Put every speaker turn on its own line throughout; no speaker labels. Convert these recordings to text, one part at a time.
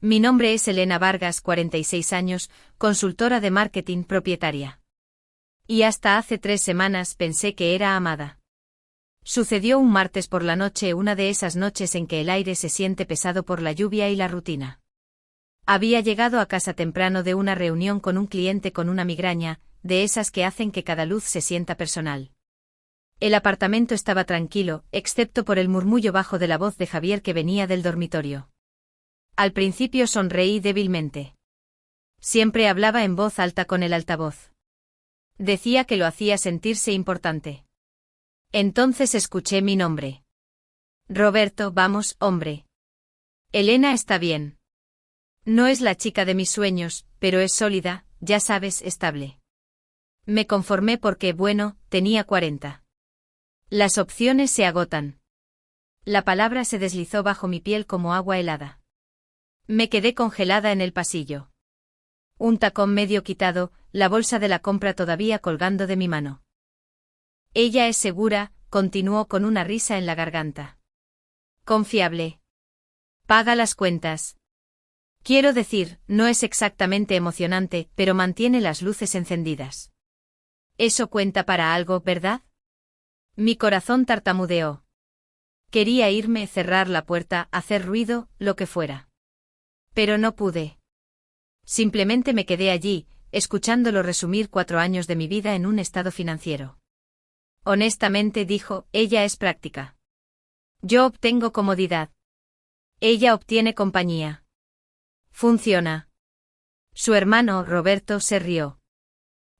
Mi nombre es Elena Vargas, 46 años, consultora de marketing propietaria. Y hasta hace 3 semanas pensé que era amada. Sucedió un martes por la noche, una de esas noches en que el aire se siente pesado por la lluvia y la rutina. Había llegado a casa temprano de una reunión con un cliente con una migraña, de esas que hacen que cada luz se sienta personal. El apartamento estaba tranquilo, excepto por el murmullo bajo de la voz de Javier que venía del dormitorio. Al principio sonreí débilmente. Siempre hablaba en voz alta con el altavoz. Decía que lo hacía sentirse importante. Entonces escuché mi nombre. Roberto, vamos, hombre. Elena está bien. No es la chica de mis sueños, pero es sólida, ya sabes, estable. Me conformé porque, bueno, tenía 40. Las opciones se agotan. La palabra se deslizó bajo mi piel como agua helada. Me quedé congelada en el pasillo. Un tacón medio quitado, la bolsa de la compra todavía colgando de mi mano. Ella es segura, continuó con una risa en la garganta. Confiable. Paga las cuentas. Quiero decir, no es exactamente emocionante, pero mantiene las luces encendidas. Eso cuenta para algo, ¿verdad? Mi corazón tartamudeó. Quería irme, cerrar la puerta, hacer ruido, lo que fuera. Pero no pude. Simplemente me quedé allí, escuchándolo resumir 4 años de mi vida en un estado financiero. Honestamente, dijo, ella es práctica. Yo obtengo comodidad. Ella obtiene compañía. Funciona. Su hermano, Roberto, se rió.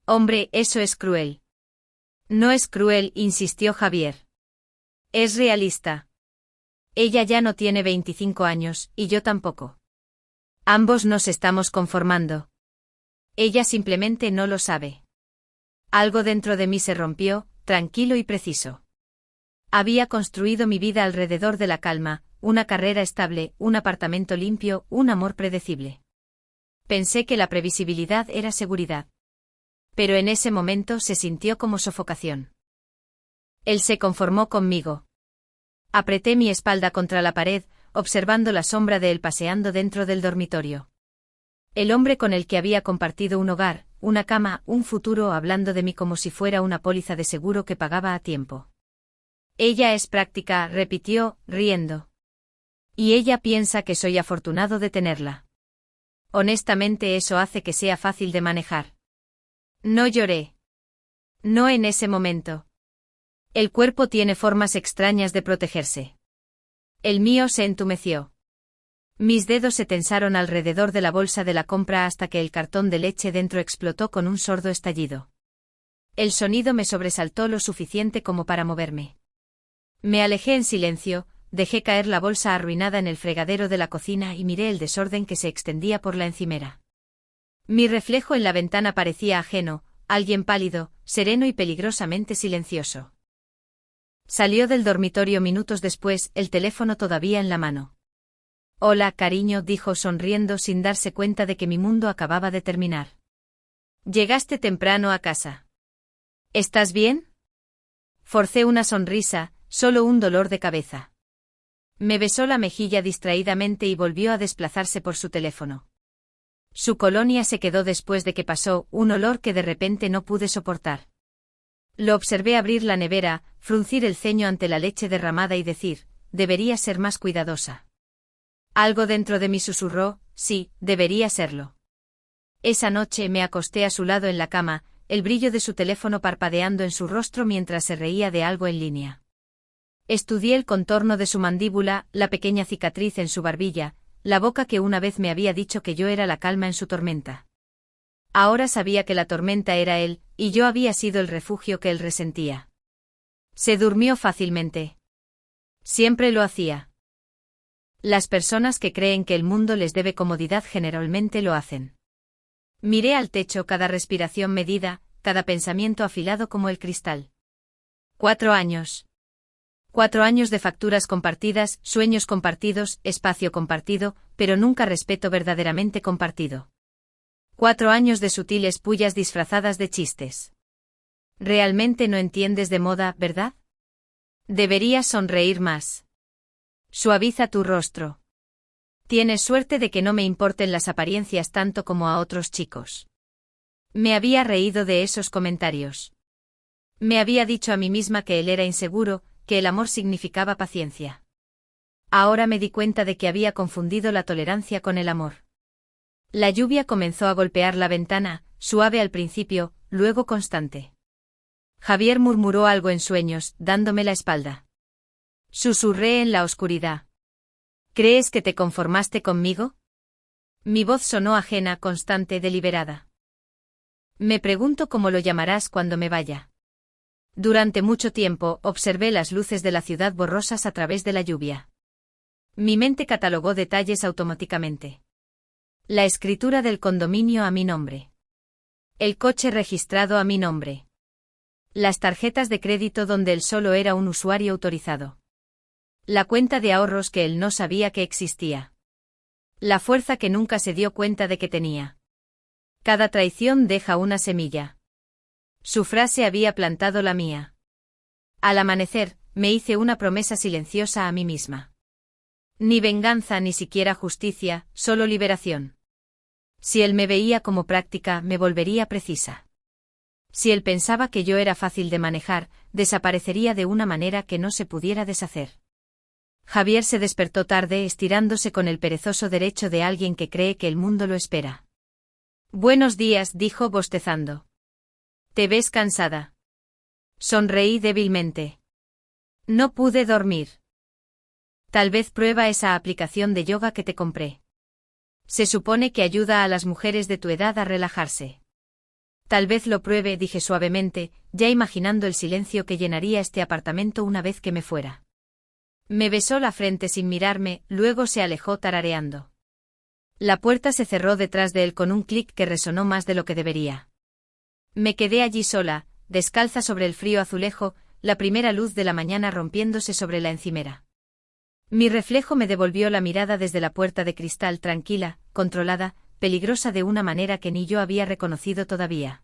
Hombre, eso es cruel. No es cruel, insistió Javier. Es realista. Ella ya no tiene 25 años, y yo tampoco. Ambos nos estamos conformando. Ella simplemente no lo sabe. Algo dentro de mí se rompió, tranquilo y preciso. Había construido mi vida alrededor de la calma, una carrera estable, un apartamento limpio, un amor predecible. Pensé que la previsibilidad era seguridad. Pero en ese momento se sintió como sofocación. Él se conformó conmigo. Apreté mi espalda contra la pared, observando la sombra de él paseando dentro del dormitorio. El hombre con el que había compartido un hogar, una cama, un futuro, hablando de mí como si fuera una póliza de seguro que pagaba a tiempo. Ella es práctica, repitió, riendo. Y ella piensa que soy afortunado de tenerla. Honestamente, eso hace que sea fácil de manejar. No lloré. No en ese momento. El cuerpo tiene formas extrañas de protegerse. El mío se entumeció. Mis dedos se tensaron alrededor de la bolsa de la compra hasta que el cartón de leche dentro explotó con un sordo estallido. El sonido me sobresaltó lo suficiente como para moverme. Me alejé en silencio, dejé caer la bolsa arruinada en el fregadero de la cocina y miré el desorden que se extendía por la encimera. Mi reflejo en la ventana parecía ajeno, alguien pálido, sereno y peligrosamente silencioso. Salió del dormitorio minutos después, el teléfono todavía en la mano. Hola, cariño, dijo sonriendo sin darse cuenta de que mi mundo acababa de terminar. Llegaste temprano a casa. ¿Estás bien? Forcé una sonrisa, solo un dolor de cabeza. Me besó la mejilla distraídamente y volvió a desplazarse por su teléfono. Su colonia se quedó después de que pasó, un olor que de repente no pude soportar. Lo observé abrir la nevera, fruncir el ceño ante la leche derramada y decir, debería ser más cuidadosa. Algo dentro de mí susurró, sí, debería serlo. Esa noche me acosté a su lado en la cama, el brillo de su teléfono parpadeando en su rostro mientras se reía de algo en línea. Estudié el contorno de su mandíbula, la pequeña cicatriz en su barbilla, la boca que una vez me había dicho que yo era la calma en su tormenta. Ahora sabía que la tormenta era él, y yo había sido el refugio que él resentía. Se durmió fácilmente. Siempre lo hacía. Las personas que creen que el mundo les debe comodidad generalmente lo hacen. Miré al techo, cada respiración medida, cada pensamiento afilado como el cristal. 4 años. 4 años de facturas compartidas, sueños compartidos, espacio compartido, pero nunca respeto verdaderamente compartido. 4 años de sutiles pullas disfrazadas de chistes. Realmente no entiendes de moda, ¿verdad? Deberías sonreír más. Suaviza tu rostro. Tienes suerte de que no me importen las apariencias tanto como a otros chicos. Me había reído de esos comentarios. Me había dicho a mí misma que él era inseguro, que el amor significaba paciencia. Ahora me di cuenta de que había confundido la tolerancia con el amor. La lluvia comenzó a golpear la ventana, suave al principio, luego constante. Javier murmuró algo en sueños, dándome la espalda. Susurré en la oscuridad. ¿Crees que te conformaste conmigo? Mi voz sonó ajena, constante, deliberada. Me pregunto cómo lo llamarás cuando me vaya. Durante mucho tiempo observé las luces de la ciudad borrosas a través de la lluvia. Mi mente catalogó detalles automáticamente. La escritura del condominio a mi nombre. El coche registrado a mi nombre. Las tarjetas de crédito donde él solo era un usuario autorizado. La cuenta de ahorros que él no sabía que existía. La fuerza que nunca se dio cuenta de que tenía. Cada traición deja una semilla. Su frase había plantado la mía. Al amanecer, me hice una promesa silenciosa a mí misma. Ni venganza ni siquiera justicia, solo liberación. Si él me veía como práctica, me volvería precisa. Si él pensaba que yo era fácil de manejar, desaparecería de una manera que no se pudiera deshacer. Javier se despertó tarde, estirándose con el perezoso derecho de alguien que cree que el mundo lo espera. Buenos días, dijo bostezando. ¿Te ves cansada? Sonreí débilmente. No pude dormir. Tal vez prueba esa aplicación de yoga que te compré. Se supone que ayuda a las mujeres de tu edad a relajarse. Tal vez lo pruebe, dije suavemente, ya imaginando el silencio que llenaría este apartamento una vez que me fuera. Me besó la frente sin mirarme, luego se alejó tarareando. La puerta se cerró detrás de él con un clic que resonó más de lo que debería. Me quedé allí sola, descalza sobre el frío azulejo, la primera luz de la mañana rompiéndose sobre la encimera. Mi reflejo me devolvió la mirada desde la puerta de cristal, tranquila, controlada, peligrosa de una manera que ni yo había reconocido todavía.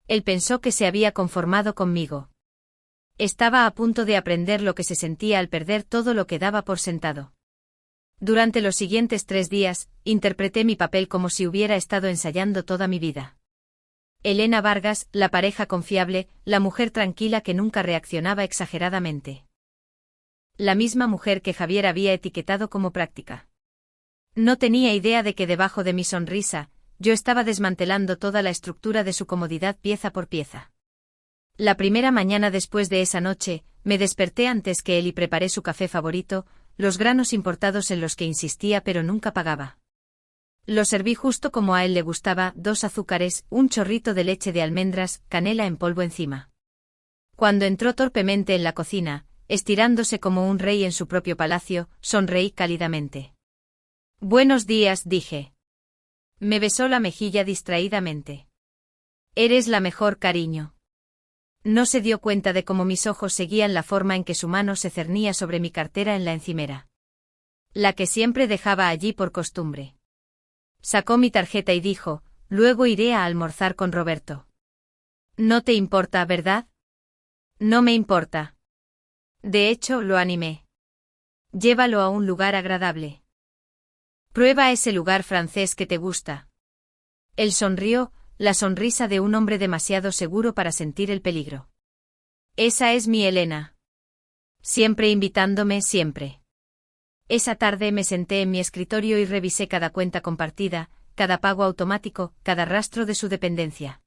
Él pensó que se había conformado conmigo. Estaba a punto de aprender lo que se sentía al perder todo lo que daba por sentado. Durante los siguientes 3 días, interpreté mi papel como si hubiera estado ensayando toda mi vida. Elena Vargas, la pareja confiable, la mujer tranquila que nunca reaccionaba exageradamente. La misma mujer que Javier había etiquetado como práctica. No tenía idea de que debajo de mi sonrisa, yo estaba desmantelando toda la estructura de su comodidad pieza por pieza. La primera mañana después de esa noche, me desperté antes que él y preparé su café favorito, los granos importados en los que insistía pero nunca pagaba. Lo serví justo como a él le gustaba, 2 azúcares, un chorrito de leche de almendras, canela en polvo encima. Cuando entró torpemente en la cocina, estirándose como un rey en su propio palacio, sonreí cálidamente. Buenos días, dije. Me besó la mejilla distraídamente. Eres la mejor, cariño. No se dio cuenta de cómo mis ojos seguían la forma en que su mano se cernía sobre mi cartera en la encimera. La que siempre dejaba allí por costumbre. Sacó mi tarjeta y dijo, luego iré a almorzar con Roberto. No te importa, ¿verdad? No me importa. De hecho, lo animé. Llévalo a un lugar agradable. Prueba ese lugar francés que te gusta. Él sonrió, la sonrisa de un hombre demasiado seguro para sentir el peligro. Esa es mi Elena. Siempre invitándome, siempre. Esa tarde me senté en mi escritorio y revisé cada cuenta compartida, cada pago automático, cada rastro de su dependencia.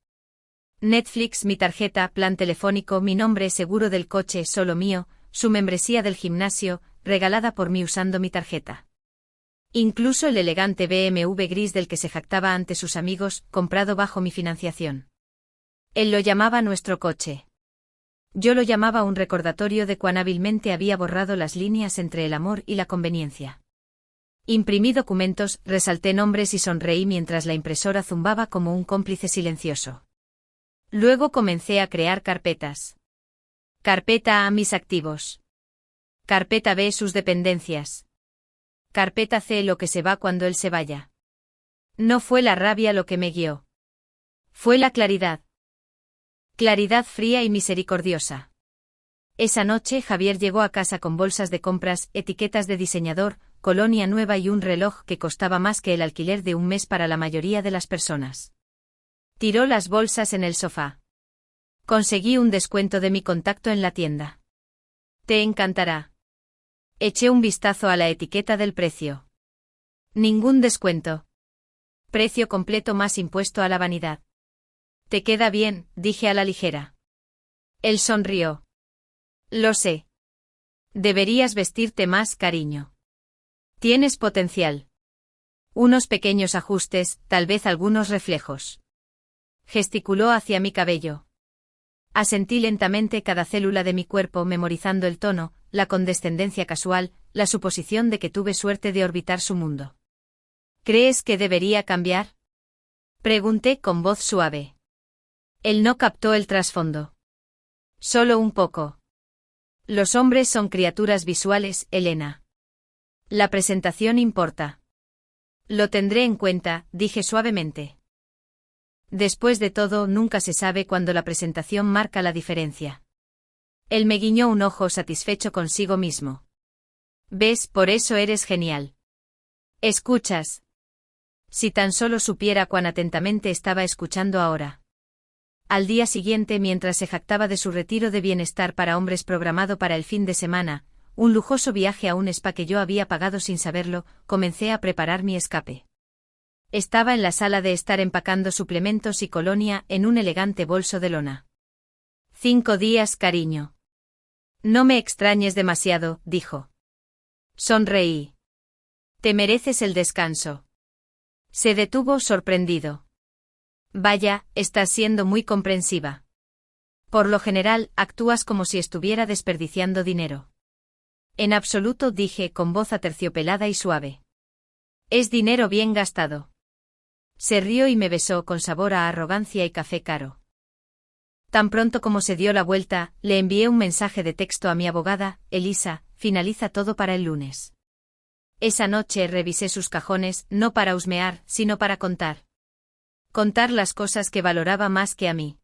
Netflix, mi tarjeta, plan telefónico, mi nombre, seguro del coche, solo mío, su membresía del gimnasio, regalada por mí usando mi tarjeta. Incluso el elegante BMW gris del que se jactaba ante sus amigos, comprado bajo mi financiación. Él lo llamaba nuestro coche. Yo lo llamaba un recordatorio de cuán hábilmente había borrado las líneas entre el amor y la conveniencia. Imprimí documentos, resalté nombres y sonreí mientras la impresora zumbaba como un cómplice silencioso. Luego comencé a crear carpetas. Carpeta A, mis activos. Carpeta B, sus dependencias. Carpeta C, lo que se va cuando él se vaya. No fue la rabia lo que me guió. Fue la claridad. Claridad fría y misericordiosa. Esa noche Javier llegó a casa con bolsas de compras, etiquetas de diseñador, colonia nueva y un reloj que costaba más que el alquiler de un mes para la mayoría de las personas. Tiró las bolsas en el sofá. Conseguí un descuento de mi contacto en la tienda. Te encantará. Eché un vistazo a la etiqueta del precio. Ningún descuento. Precio completo más impuesto a la vanidad. Te queda bien, dije a la ligera. Él sonrió. Lo sé. Deberías vestirte más, cariño. Tienes potencial. Unos pequeños ajustes, tal vez algunos reflejos. Gesticuló hacia mi cabello. Asentí lentamente cada célula de mi cuerpo memorizando el tono, la condescendencia casual, la suposición de que tuve suerte de orbitar su mundo. ¿Crees que debería cambiar? Pregunté con voz suave. Él no captó el trasfondo. Solo un poco. Los hombres son criaturas visuales, Elena. La presentación importa. Lo tendré en cuenta, dije suavemente. Después de todo, nunca se sabe cuándo la presentación marca la diferencia. Él me guiñó un ojo satisfecho consigo mismo. ¿Ves? Por eso eres genial. ¿Escuchas? Si tan solo supiera cuán atentamente estaba escuchando ahora. Al día siguiente, mientras se jactaba de su retiro de bienestar para hombres programado para el fin de semana, un lujoso viaje a un spa que yo había pagado sin saberlo, comencé a preparar mi escape. Estaba en la sala de estar empacando suplementos y colonia en un elegante bolso de lona. 5 días, cariño. No me extrañes demasiado, dijo. Sonreí. Te mereces el descanso. Se detuvo sorprendido. Vaya, estás siendo muy comprensiva. Por lo general, actúas como si estuviera desperdiciando dinero. En absoluto, dije con voz aterciopelada y suave. Es dinero bien gastado. Se rió y me besó con sabor a arrogancia y café caro. Tan pronto como se dio la vuelta, le envié un mensaje de texto a mi abogada, Elisa, finaliza todo para el lunes. Esa noche revisé sus cajones, no para husmear, sino para contar. Contar las cosas que valoraba más que a mí.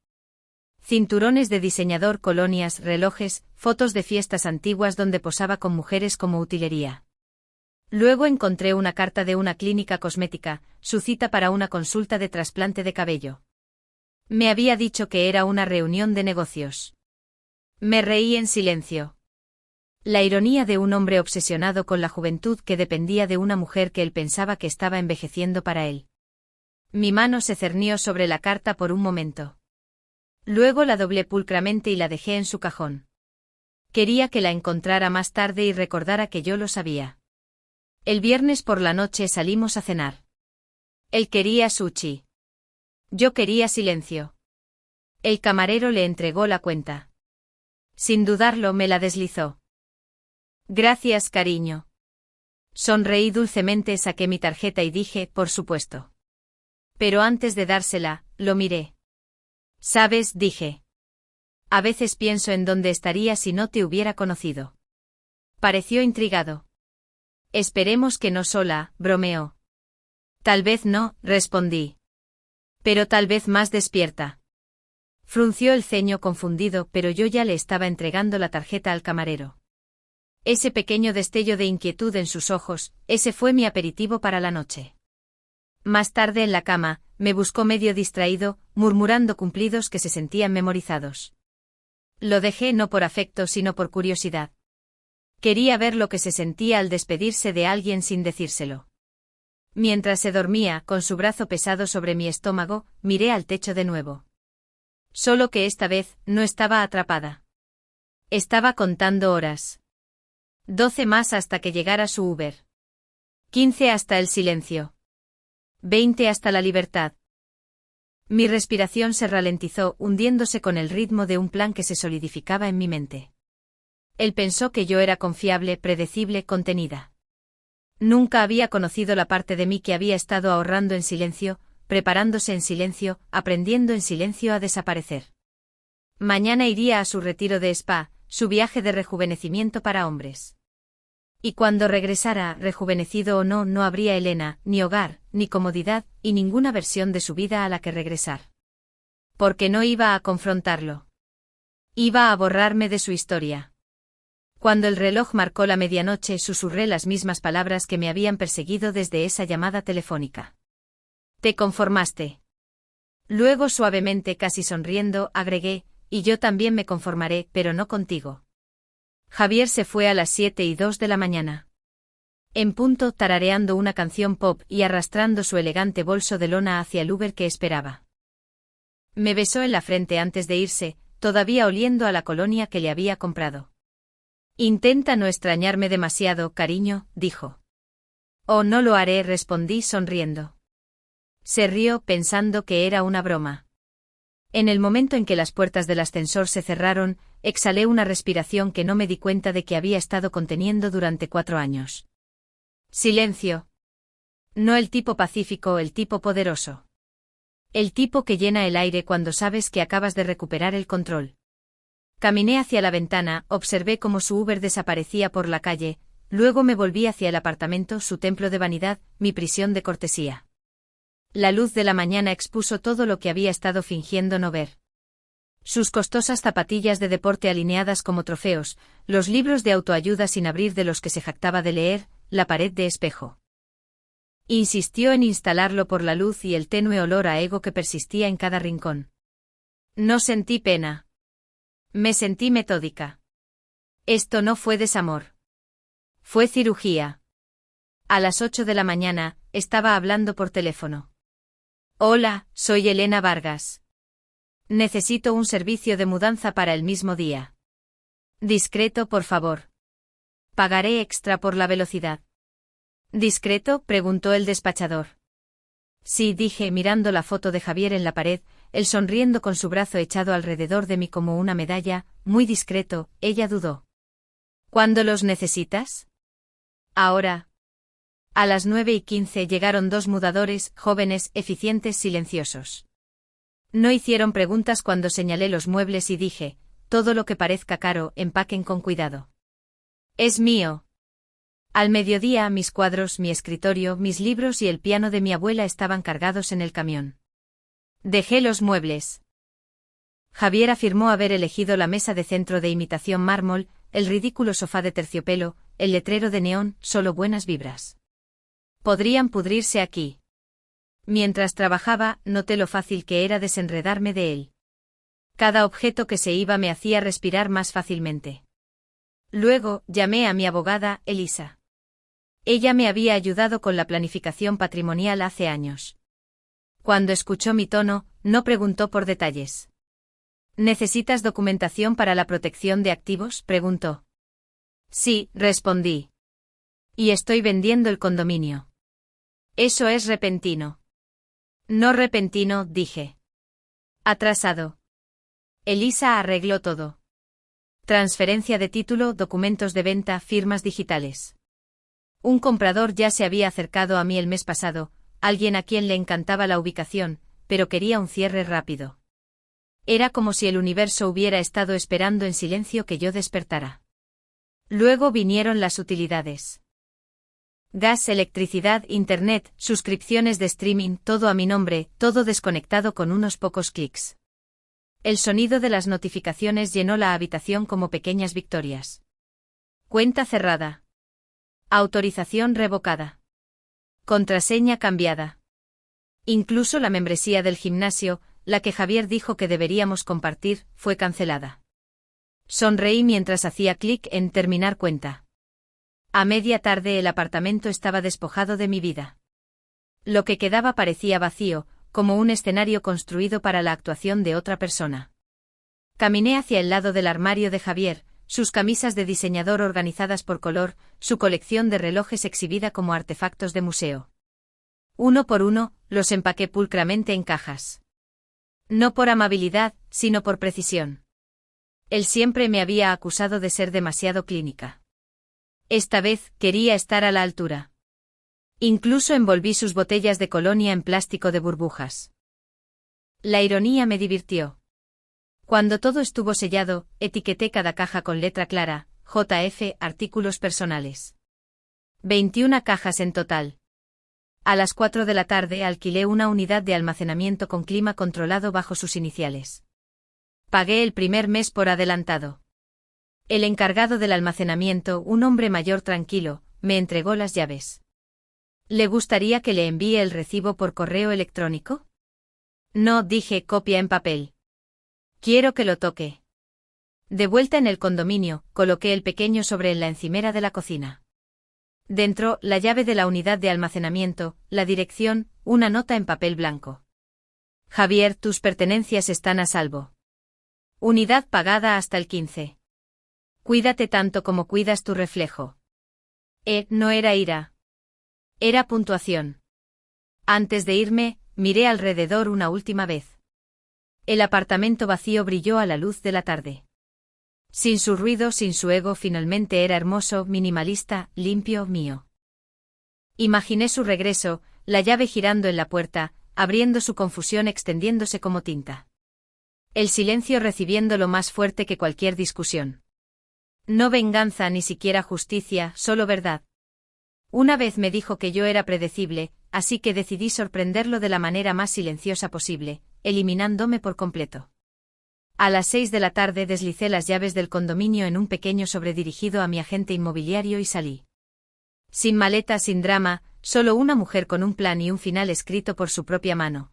Cinturones de diseñador, colonias, relojes, fotos de fiestas antiguas donde posaba con mujeres como utilería. Luego encontré una carta de una clínica cosmética, su cita para una consulta de trasplante de cabello. Me había dicho que era una reunión de negocios. Me reí en silencio. La ironía de un hombre obsesionado con la juventud que dependía de una mujer que él pensaba que estaba envejeciendo para él. Mi mano se cernió sobre la carta por un momento. Luego la doblé pulcramente y la dejé en su cajón. Quería que la encontrara más tarde y recordara que yo lo sabía. El viernes por la noche salimos a cenar. Él quería sushi. Yo quería silencio. El camarero le entregó la cuenta. Sin dudarlo me la deslizó. Gracias, cariño. Sonreí dulcemente, saqué mi tarjeta y dije, por supuesto. Pero antes de dársela, lo miré. ¿Sabes?, dije. A veces pienso en dónde estaría si no te hubiera conocido. Pareció intrigado. Esperemos que no sola, bromeó. Tal vez no, respondí. Pero tal vez más despierta. Frunció el ceño confundido, pero yo ya le estaba entregando la tarjeta al camarero. Ese pequeño destello de inquietud en sus ojos, ese fue mi aperitivo para la noche. Más tarde en la cama, me buscó medio distraído, murmurando cumplidos que se sentían memorizados. Lo dejé no por afecto sino por curiosidad. Quería ver lo que se sentía al despedirse de alguien sin decírselo. Mientras se dormía, con su brazo pesado sobre mi estómago, miré al techo de nuevo. Solo que esta vez, no estaba atrapada. Estaba contando horas. 12 más hasta que llegara su Uber. 15 hasta el silencio. 20 hasta la libertad. Mi respiración se ralentizó, hundiéndose con el ritmo de un plan que se solidificaba en mi mente. Él pensó que yo era confiable, predecible, contenida. Nunca había conocido la parte de mí que había estado ahorrando en silencio, preparándose en silencio, aprendiendo en silencio a desaparecer. Mañana iría a su retiro de spa, su viaje de rejuvenecimiento para hombres. Y cuando regresara, rejuvenecido o no, no habría Elena, ni hogar, ni comodidad, y ninguna versión de su vida a la que regresar. Porque no iba a confrontarlo. Iba a borrarme de su historia. Cuando el reloj marcó la medianoche, susurré las mismas palabras que me habían perseguido desde esa llamada telefónica. ¿Te conformaste? Luego, suavemente, casi sonriendo, agregué, y yo también me conformaré, pero no contigo. Javier se fue a las 7:02 de la mañana. En punto, tarareando una canción pop y arrastrando su elegante bolso de lona hacia el Uber que esperaba. Me besó en la frente antes de irse, todavía oliendo a la colonia que le había comprado. Intenta no extrañarme demasiado, cariño, dijo. Oh, no lo haré, respondí sonriendo. Se rió pensando que era una broma. En el momento en que las puertas del ascensor se cerraron, exhalé una respiración que no me di cuenta de que había estado conteniendo durante 4 años. Silencio. No el tipo pacífico, el tipo poderoso. El tipo que llena el aire cuando sabes que acabas de recuperar el control. Caminé hacia la ventana, observé cómo su Uber desaparecía por la calle, luego me volví hacia el apartamento, su templo de vanidad, mi prisión de cortesía. La luz de la mañana expuso todo lo que había estado fingiendo no ver. Sus costosas zapatillas de deporte alineadas como trofeos, los libros de autoayuda sin abrir de los que se jactaba de leer, la pared de espejo. Insistió en instalarlo por la luz y el tenue olor a ego que persistía en cada rincón. No sentí pena. Me sentí metódica. Esto no fue desamor. Fue cirugía. A las 8 de la mañana, estaba hablando por teléfono. Hola, soy Elena Vargas. Necesito un servicio de mudanza para el mismo día. Discreto, por favor. Pagaré extra por la velocidad. ¿Discreto?, preguntó el despachador. Sí, dije mirando la foto de Javier en la pared, él sonriendo con su brazo echado alrededor de mí como una medalla, muy discreto, ella dudó. ¿Cuándo los necesitas? Ahora. A las 9:15 llegaron 2 mudadores, jóvenes, eficientes, silenciosos. No hicieron preguntas cuando señalé los muebles y dije, todo lo que parezca caro, empaquen con cuidado. Es mío. Al mediodía mis cuadros, mi escritorio, mis libros y el piano de mi abuela estaban cargados en el camión. Dejé los muebles. Javier afirmó haber elegido la mesa de centro de imitación mármol, el ridículo sofá de terciopelo, el letrero de neón, solo buenas vibras. Podrían pudrirse aquí. Mientras trabajaba, noté lo fácil que era desenredarme de él. Cada objeto que se iba me hacía respirar más fácilmente. Luego, llamé a mi abogada, Elisa. Ella me había ayudado con la planificación patrimonial hace años. Cuando escuchó mi tono, no preguntó por detalles. ¿Necesitas documentación para la protección de activos?, preguntó. Sí, respondí. Y estoy vendiendo el condominio. Eso es repentino. No repentino, dije. Atrasado. Elisa arregló todo. Transferencia de título, documentos de venta, firmas digitales. Un comprador ya se había acercado a mí el mes pasado, alguien a quien le encantaba la ubicación, pero quería un cierre rápido. Era como si el universo hubiera estado esperando en silencio que yo despertara. Luego vinieron las utilidades. Gas, electricidad, internet, suscripciones de streaming, todo a mi nombre, todo desconectado con unos pocos clics. El sonido de las notificaciones llenó la habitación como pequeñas victorias. Cuenta cerrada. Autorización revocada. Contraseña cambiada. Incluso la membresía del gimnasio, la que Javier dijo que deberíamos compartir, fue cancelada. Sonreí mientras hacía clic en terminar cuenta. A media tarde el apartamento estaba despojado de mi vida. Lo que quedaba parecía vacío, como un escenario construido para la actuación de otra persona. Caminé hacia el lado del armario de Javier, sus camisas de diseñador organizadas por color, su colección de relojes exhibida como artefactos de museo. Uno por uno, los empaqué pulcramente en cajas. No por amabilidad, sino por precisión. Él siempre me había acusado de ser demasiado clínica. Esta vez, quería estar a la altura. Incluso envolví sus botellas de colonia en plástico de burbujas. La ironía me divirtió. Cuando todo estuvo sellado, etiqueté cada caja con letra clara, JF, artículos personales. 21 cajas en total. A las 4 de la tarde alquilé una unidad de almacenamiento con clima controlado bajo sus iniciales. Pagué el primer mes por adelantado. El encargado del almacenamiento, un hombre mayor tranquilo, me entregó las llaves. ¿Le gustaría que le envíe el recibo por correo electrónico? No, dije, copia en papel. Quiero que lo toque. De vuelta en el condominio, coloqué el pequeño sobre en la encimera de la cocina. Dentro, la llave de la unidad de almacenamiento, la dirección, una nota en papel blanco. Javier, tus pertenencias están a salvo. Unidad pagada hasta el 15. Cuídate tanto como cuidas tu reflejo. No era ira. Era puntuación. Antes de irme, miré alrededor una última vez. El apartamento vacío brilló a la luz de la tarde. Sin su ruido, sin su ego, finalmente era hermoso, minimalista, limpio, mío. Imaginé su regreso, la llave girando en la puerta, abriendo su confusión, extendiéndose como tinta. El silencio recibiendo lo más fuerte que cualquier discusión. No venganza, ni siquiera justicia, solo verdad. Una vez me dijo que yo era predecible, así que decidí sorprenderlo de la manera más silenciosa posible, eliminándome por completo. A las 6 de la tarde deslicé las llaves del condominio en un pequeño sobre dirigido a mi agente inmobiliario y salí. Sin maleta, sin drama, solo una mujer con un plan y un final escrito por su propia mano.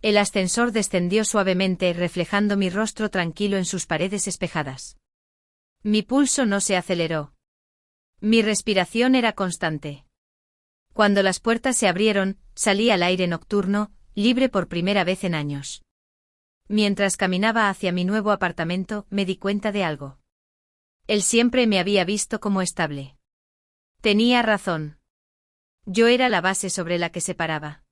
El ascensor descendió suavemente, reflejando mi rostro tranquilo en sus paredes espejadas. Mi pulso no se aceleró. Mi respiración era constante. Cuando las puertas se abrieron, salí al aire nocturno, libre por primera vez en años. Mientras caminaba hacia mi nuevo apartamento, me di cuenta de algo. Él siempre me había visto como estable. Tenía razón. Yo era la base sobre la que se paraba.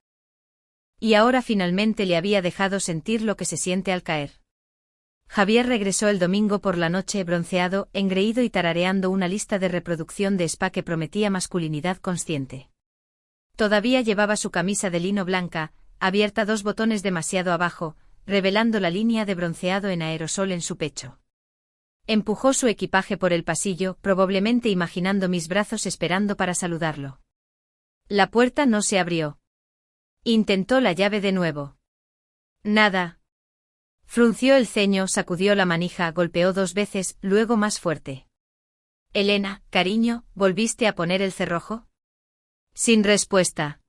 Y ahora finalmente le había dejado sentir lo que se siente al caer. Javier regresó el domingo por la noche, bronceado, engreído y tarareando una lista de reproducción de spa que prometía masculinidad consciente. Todavía llevaba su camisa de lino blanca, abierta 2 botones demasiado abajo, revelando la línea de bronceado en aerosol en su pecho. Empujó su equipaje por el pasillo, probablemente imaginando mis brazos esperando para saludarlo. La puerta no se abrió. Intentó la llave de nuevo. Nada. Frunció el ceño, sacudió la manija, golpeó 2 veces, luego más fuerte. Elena, cariño, ¿volviste a poner el cerrojo? Sin respuesta.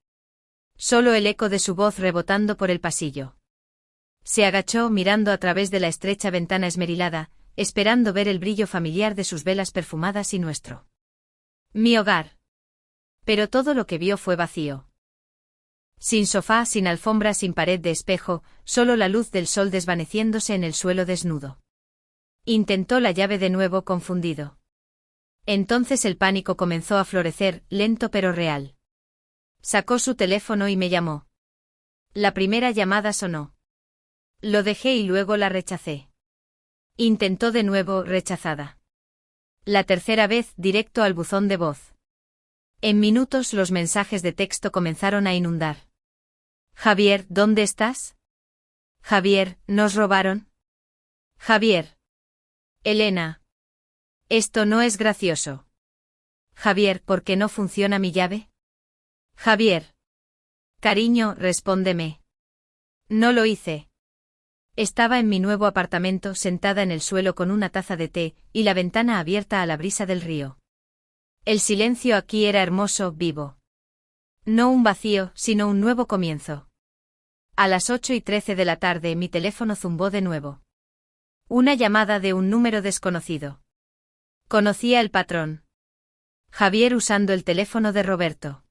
Solo el eco de su voz rebotando por el pasillo. Se agachó mirando a través de la estrecha ventana esmerilada, esperando ver el brillo familiar de sus velas perfumadas y nuestro. Mi hogar. Pero todo lo que vio fue vacío. Sin sofá, sin alfombra, sin pared de espejo, solo la luz del sol desvaneciéndose en el suelo desnudo. Intentó la llave de nuevo, confundido. Entonces el pánico comenzó a florecer, lento pero real. Sacó su teléfono y me llamó. La primera llamada sonó. Lo dejé y luego la rechacé. Intentó de nuevo, rechazada. La tercera vez, directo al buzón de voz. En minutos los mensajes de texto comenzaron a inundar. Javier, ¿dónde estás? Javier, ¿nos robaron? Javier. Elena. Esto no es gracioso. Javier, ¿por qué no funciona mi llave? Javier. Cariño, respóndeme. No lo hice. Estaba en mi nuevo apartamento, sentada en el suelo con una taza de té, y la ventana abierta a la brisa del río. El silencio aquí era hermoso, vivo. No un vacío, sino un nuevo comienzo. A las 8:13 de la tarde mi teléfono zumbó de nuevo. Una llamada de un número desconocido. Conocía el patrón. Javier usando el teléfono de Roberto.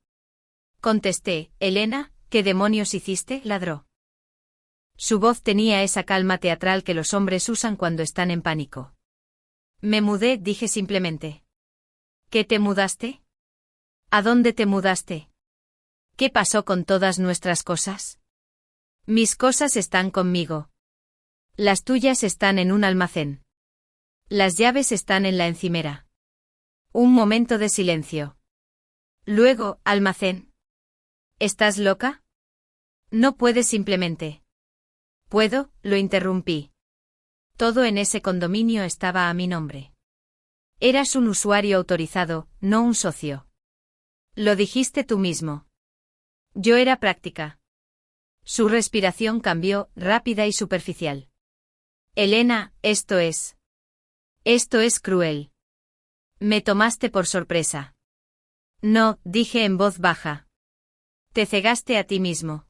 Contesté, Elena, ¿qué demonios hiciste? Ladró. Su voz tenía esa calma teatral que los hombres usan cuando están en pánico. Me mudé, dije simplemente. ¿Qué te mudaste? ¿A dónde te mudaste? ¿Qué pasó con todas nuestras cosas? Mis cosas están conmigo. Las tuyas están en un almacén. Las llaves están en la encimera. Un momento de silencio. Luego, almacén. ¿Estás loca? No puedes simplemente. Puedo, lo interrumpí. Todo en ese condominio estaba a mi nombre. Eras un usuario autorizado, no un socio. Lo dijiste tú mismo. Yo era práctica. Su respiración cambió, rápida y superficial. Elena, esto es. Esto es cruel. Me tomaste por sorpresa. No, dije en voz baja. Te cegaste a ti mismo.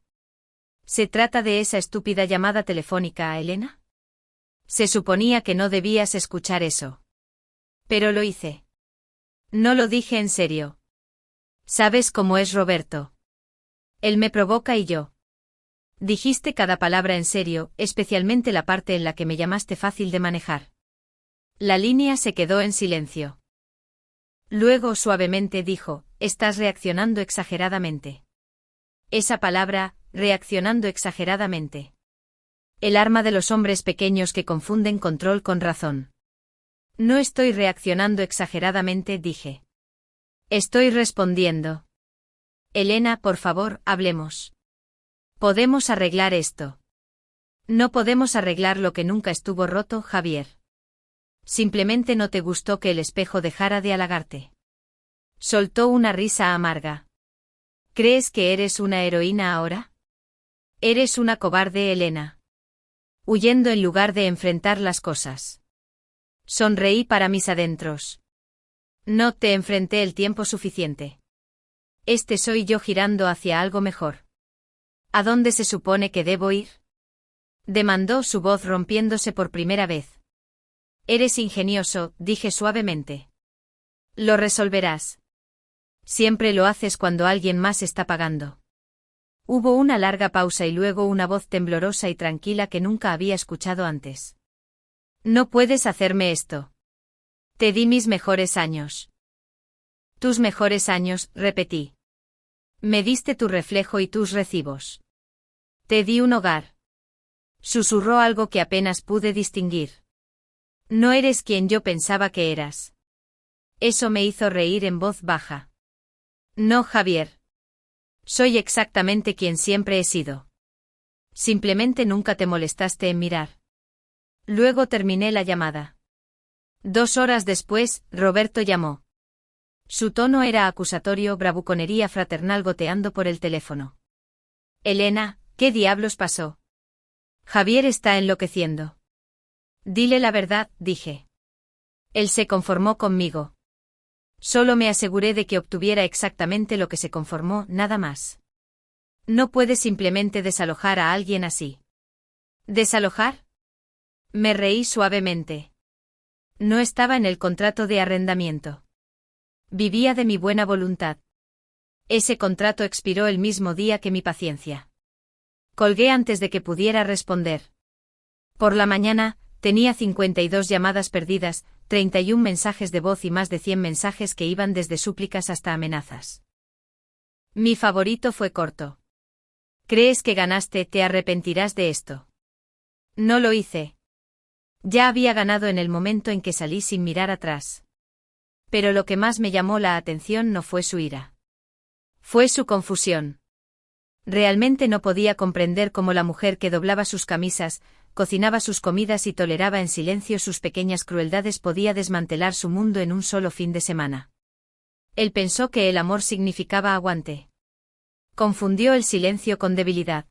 ¿Se trata de esa estúpida llamada telefónica a Elena? Se suponía que no debías escuchar eso. Pero lo hice. No lo dije en serio. ¿Sabes cómo es Roberto? Él me provoca y yo. Dijiste cada palabra en serio, especialmente la parte en la que me llamaste fácil de manejar. La línea se quedó en silencio. Luego suavemente dijo, estás reaccionando exageradamente. Esa palabra, reaccionando exageradamente. El arma de los hombres pequeños que confunden control con razón. No estoy reaccionando exageradamente, dije. Estoy respondiendo. Elena, por favor, hablemos. Podemos arreglar esto. No podemos arreglar lo que nunca estuvo roto, Javier. Simplemente no te gustó que el espejo dejara de halagarte. Soltó una risa amarga. ¿Crees que eres una heroína ahora? Eres una cobarde, Elena. Huyendo en lugar de enfrentar las cosas. Sonreí para mis adentros. No te enfrenté el tiempo suficiente. Este soy yo girando hacia algo mejor. ¿A dónde se supone que debo ir? Demandó su voz rompiéndose por primera vez. Eres ingenioso, dije suavemente. Lo resolverás. Siempre lo haces cuando alguien más está pagando. Hubo una larga pausa y luego una voz temblorosa y tranquila que nunca había escuchado antes. No puedes hacerme esto. Te di mis mejores años. Tus mejores años, repetí. Me diste tu reflejo y tus recibos. Te di un hogar. Susurró algo que apenas pude distinguir. No eres quien yo pensaba que eras. Eso me hizo reír en voz baja. No, Javier. Soy exactamente quien siempre he sido. Simplemente nunca te molestaste en mirar. Luego terminé la llamada. 2 horas después, Roberto llamó. Su tono era acusatorio, bravuconería fraternal goteando por el teléfono. Elena, ¿qué diablos pasó? Javier está enloqueciendo. Dile la verdad, dije. Él se conformó conmigo. Solo me aseguré de que obtuviera exactamente lo que se conformó, nada más. No puedes simplemente desalojar a alguien así. ¿Desalojar? Me reí suavemente. No estaba en el contrato de arrendamiento. Vivía de mi buena voluntad. Ese contrato expiró el mismo día que mi paciencia. Colgué antes de que pudiera responder. Por la mañana, tenía 52 llamadas perdidas, 31 mensajes de voz y más de 100 mensajes que iban desde súplicas hasta amenazas. Mi favorito fue corto. ¿Crees que ganaste? Te arrepentirás de esto. No lo hice. Ya había ganado en el momento en que salí sin mirar atrás. Pero lo que más me llamó la atención no fue su ira. Fue su confusión. Realmente no podía comprender cómo la mujer que doblaba sus camisas, cocinaba sus comidas y toleraba en silencio sus pequeñas crueldades podía desmantelar su mundo en un solo fin de semana. Él pensó que el amor significaba aguante. Confundió el silencio con debilidad.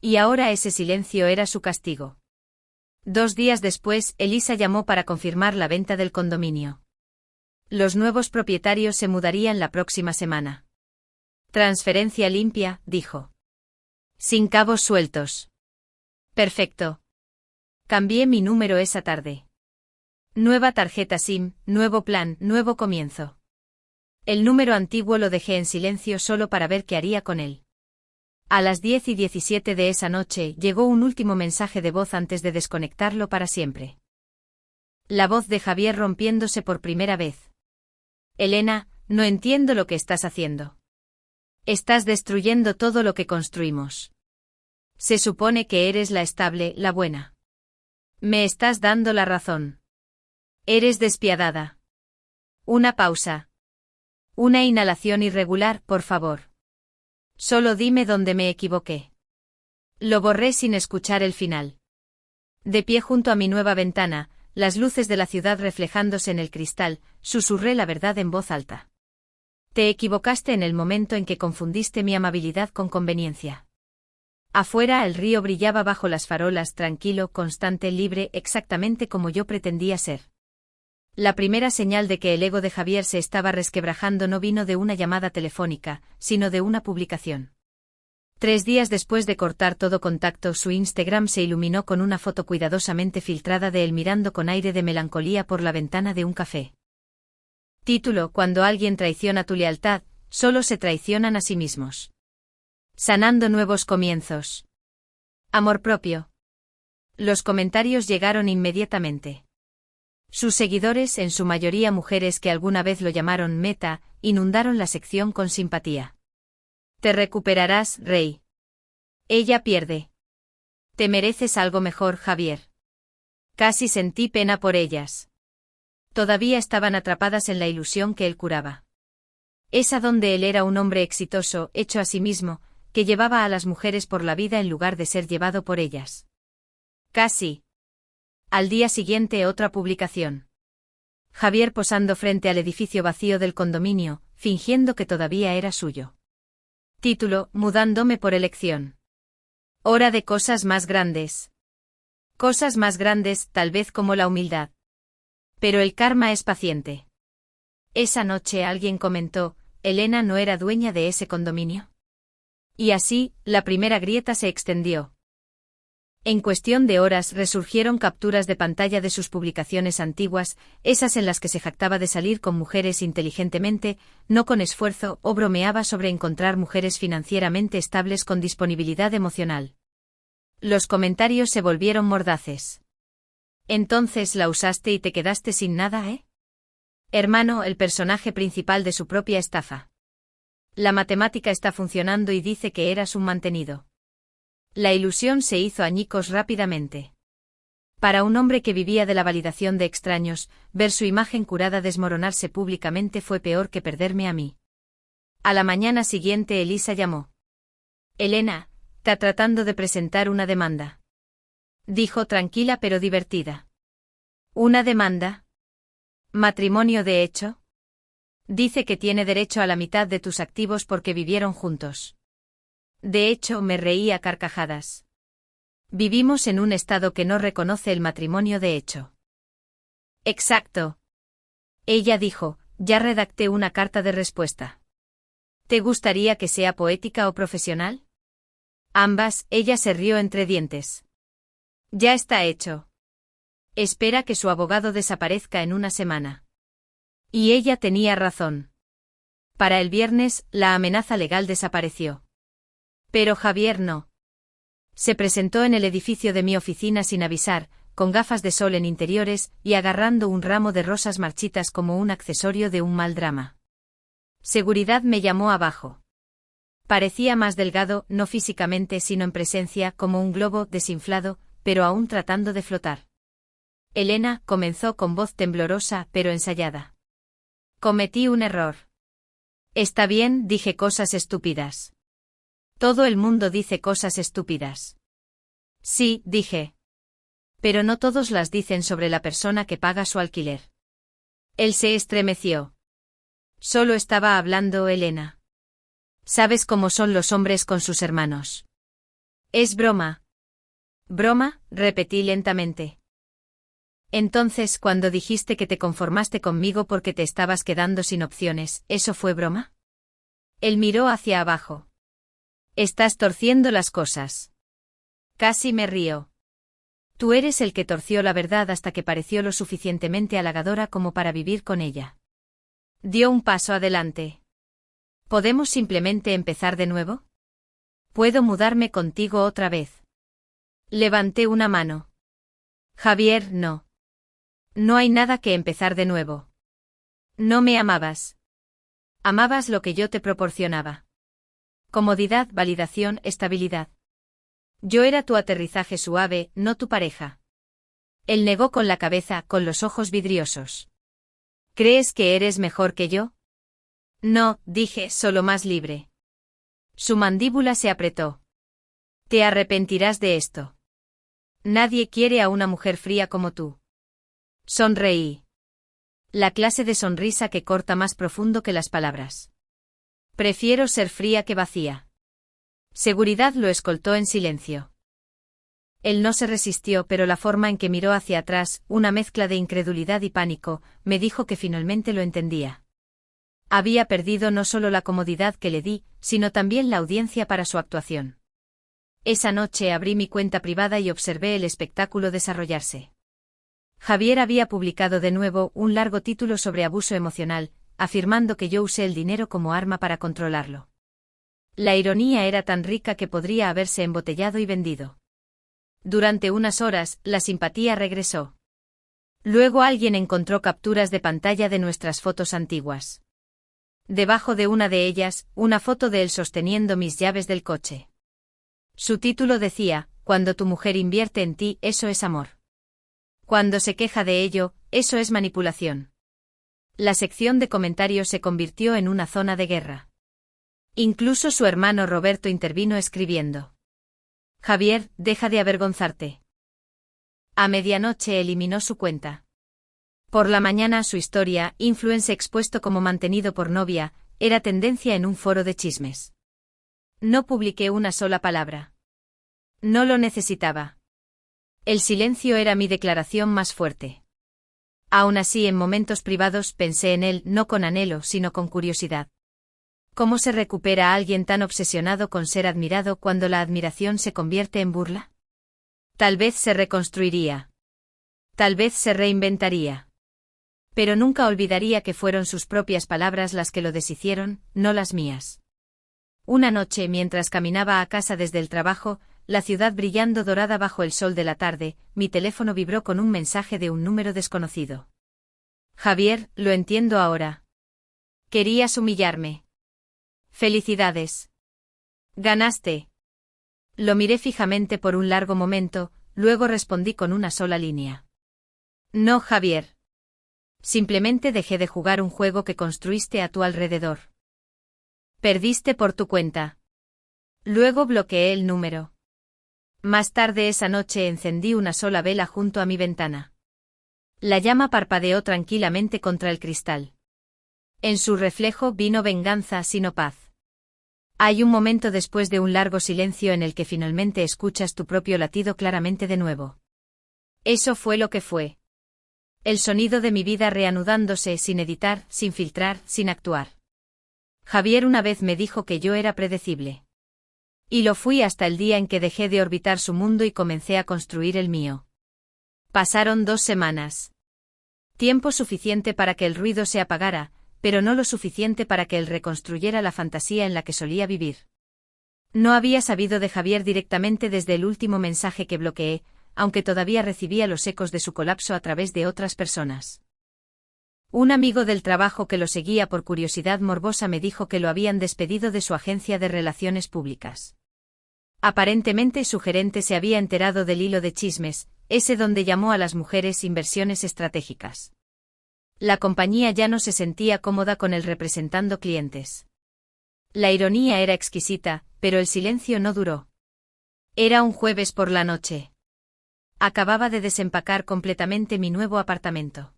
Y ahora ese silencio era su castigo. 2 días después, Elisa llamó para confirmar la venta del condominio. Los nuevos propietarios se mudarían la próxima semana. Transferencia limpia, dijo. Sin cabos sueltos. Perfecto. Cambié mi número esa tarde. Nueva tarjeta SIM, nuevo plan, nuevo comienzo. El número antiguo lo dejé en silencio solo para ver qué haría con él. A las 10:17 de esa noche llegó un último mensaje de voz antes de desconectarlo para siempre. La voz de Javier rompiéndose por primera vez. Elena, no entiendo lo que estás haciendo. Estás destruyendo todo lo que construimos. Se supone que eres la estable, la buena. Me estás dando la razón. Eres despiadada. Una pausa. Una inhalación irregular, por favor. Solo dime dónde me equivoqué. Lo borré sin escuchar el final. De pie junto a mi nueva ventana, las luces de la ciudad reflejándose en el cristal, susurré la verdad en voz alta. Te equivocaste en el momento en que confundiste mi amabilidad con conveniencia. Afuera el río brillaba bajo las farolas tranquilo, constante, libre, exactamente como yo pretendía ser. La primera señal de que el ego de Javier se estaba resquebrajando no vino de una llamada telefónica, sino de una publicación. 3 días después de cortar todo contacto, su Instagram se iluminó con una foto cuidadosamente filtrada de él mirando con aire de melancolía por la ventana de un café. Título: Cuando alguien traiciona tu lealtad, solo se traicionan a sí mismos. Sanando nuevos comienzos. Amor propio. Los comentarios llegaron inmediatamente. Sus seguidores, en su mayoría mujeres que alguna vez lo llamaron Meta, inundaron la sección con simpatía. Te recuperarás, Rey. Ella pierde. Te mereces algo mejor, Javier. Casi sentí pena por ellas. Todavía estaban atrapadas en la ilusión que él curaba. Esa donde él era un hombre exitoso, hecho a sí mismo, que llevaba a las mujeres por la vida en lugar de ser llevado por ellas. Casi. Al día siguiente otra publicación. Javier posando frente al edificio vacío del condominio, fingiendo que todavía era suyo. Título: Mudándome por elección. Hora de cosas más grandes. Cosas más grandes, tal vez como la humildad. Pero el karma es paciente. Esa noche alguien comentó, ¿Elena no era dueña de ese condominio? Y así, la primera grieta se extendió. En cuestión de horas resurgieron capturas de pantalla de sus publicaciones antiguas, esas en las que se jactaba de salir con mujeres inteligentemente, no con esfuerzo, o bromeaba sobre encontrar mujeres financieramente estables con disponibilidad emocional. Los comentarios se volvieron mordaces. Entonces la usaste y te quedaste sin nada, ¿eh? Hermano, el personaje principal de su propia estafa. La matemática está funcionando y dice que eras un mantenido. La ilusión se hizo añicos rápidamente. Para un hombre que vivía de la validación de extraños, ver su imagen curada desmoronarse públicamente fue peor que perderme a mí. A la mañana siguiente Elisa llamó. Elena, está tratando de presentar una demanda. Dijo tranquila pero divertida. ¿Una demanda? ¿Matrimonio de hecho? Dice que tiene derecho a la mitad de tus activos porque vivieron juntos. De hecho, me reí a carcajadas. Vivimos en un estado que no reconoce el matrimonio de hecho. Exacto. Ella dijo, ya redacté una carta de respuesta. ¿Te gustaría que sea poética o profesional? Ambas. Ella se rió entre dientes. Ya está hecho. Espera que su abogado desaparezca en una semana. Y ella tenía razón. Para el viernes, la amenaza legal desapareció. Pero Javier no. Se presentó en el edificio de mi oficina sin avisar, con gafas de sol en interiores y agarrando un ramo de rosas marchitas como un accesorio de un mal drama. Seguridad me llamó abajo. Parecía más delgado, no físicamente sino en presencia, como un globo desinflado, pero aún tratando de flotar. Elena, comenzó con voz temblorosa pero ensayada. Cometí un error. Está bien, dije cosas estúpidas. Todo el mundo dice cosas estúpidas. Sí, dije. Pero no todos las dicen sobre la persona que paga su alquiler. Él se estremeció. Solo estaba hablando Elena. ¿Sabes cómo son los hombres con sus hermanos? Es broma. ¿Broma? Repetí lentamente. Entonces, cuando dijiste que te conformaste conmigo porque te estabas quedando sin opciones, ¿eso fue broma? Él miró hacia abajo. Estás torciendo las cosas. Casi me río. Tú eres el que torció la verdad hasta que pareció lo suficientemente halagadora como para vivir con ella. Dio un paso adelante. ¿Podemos simplemente empezar de nuevo? ¿Puedo mudarme contigo otra vez? Levanté una mano. Javier, no. No hay nada que empezar de nuevo. No me amabas. Amabas lo que yo te proporcionaba. Comodidad, validación, estabilidad. Yo era tu aterrizaje suave, no tu pareja. Él negó con la cabeza, con los ojos vidriosos. ¿Crees que eres mejor que yo? No, dije, solo más libre. Su mandíbula se apretó. Te arrepentirás de esto. Nadie quiere a una mujer fría como tú. Sonreí. La clase de sonrisa que corta más profundo que las palabras. Prefiero ser fría que vacía. Seguridad lo escoltó en silencio. Él no se resistió, pero la forma en que miró hacia atrás, una mezcla de incredulidad y pánico, me dijo que finalmente lo entendía. Había perdido no solo la comodidad que le di, sino también la audiencia para su actuación. Esa noche abrí mi cuenta privada y observé el espectáculo desarrollarse. Javier había publicado de nuevo un largo título sobre abuso emocional, afirmando que yo usé el dinero como arma para controlarlo. La ironía era tan rica que podría haberse embotellado y vendido. Durante unas horas, la simpatía regresó. Luego alguien encontró capturas de pantalla de nuestras fotos antiguas. Debajo de una de ellas, una foto de él sosteniendo mis llaves del coche. Su título decía: cuando tu mujer invierte en ti, eso es amor. Cuando se queja de ello, eso es manipulación. La sección de comentarios se convirtió en una zona de guerra. Incluso su hermano Roberto intervino escribiendo: Javier, deja de avergonzarte. A medianoche eliminó su cuenta. Por la mañana su historia, influencer expuesto como mantenido por novia, era tendencia en un foro de chismes. No publiqué una sola palabra. No lo necesitaba. El silencio era mi declaración más fuerte. Aún así, en momentos privados pensé en él, no con anhelo, sino con curiosidad. ¿Cómo se recupera a alguien tan obsesionado con ser admirado cuando la admiración se convierte en burla? Tal vez se reconstruiría. Tal vez se reinventaría. Pero nunca olvidaría que fueron sus propias palabras las que lo deshicieron, no las mías. Una noche, mientras caminaba a casa desde el trabajo, la ciudad brillando dorada bajo el sol de la tarde, mi teléfono vibró con un mensaje de un número desconocido. Javier, lo entiendo ahora. Querías humillarme. Felicidades. Ganaste. Lo miré fijamente por un largo momento, luego respondí con una sola línea. No, Javier. Simplemente dejé de jugar un juego que construiste a tu alrededor. Perdiste por tu cuenta. Luego bloqueé el número. Más tarde esa noche encendí una sola vela junto a mi ventana. La llama parpadeó tranquilamente contra el cristal. En su reflejo vi no venganza sino paz. Hay un momento después de un largo silencio en el que finalmente escuchas tu propio latido claramente de nuevo. Eso fue lo que fue. El sonido de mi vida reanudándose sin editar, sin filtrar, sin actuar. Javier una vez me dijo que yo era predecible. Y lo fui hasta el día en que dejé de orbitar su mundo y comencé a construir el mío. Pasaron 2 semanas. Tiempo suficiente para que el ruido se apagara, pero no lo suficiente para que él reconstruyera la fantasía en la que solía vivir. No había sabido de Javier directamente desde el último mensaje que bloqueé, aunque todavía recibía los ecos de su colapso a través de otras personas. Un amigo del trabajo que lo seguía por curiosidad morbosa me dijo que lo habían despedido de su agencia de relaciones públicas. Aparentemente su gerente se había enterado del hilo de chismes, ese donde llamó a las mujeres inversiones estratégicas. La compañía ya no se sentía cómoda con él representando clientes. La ironía era exquisita, pero el silencio no duró. Era un jueves por la noche. Acababa de desempacar completamente mi nuevo apartamento.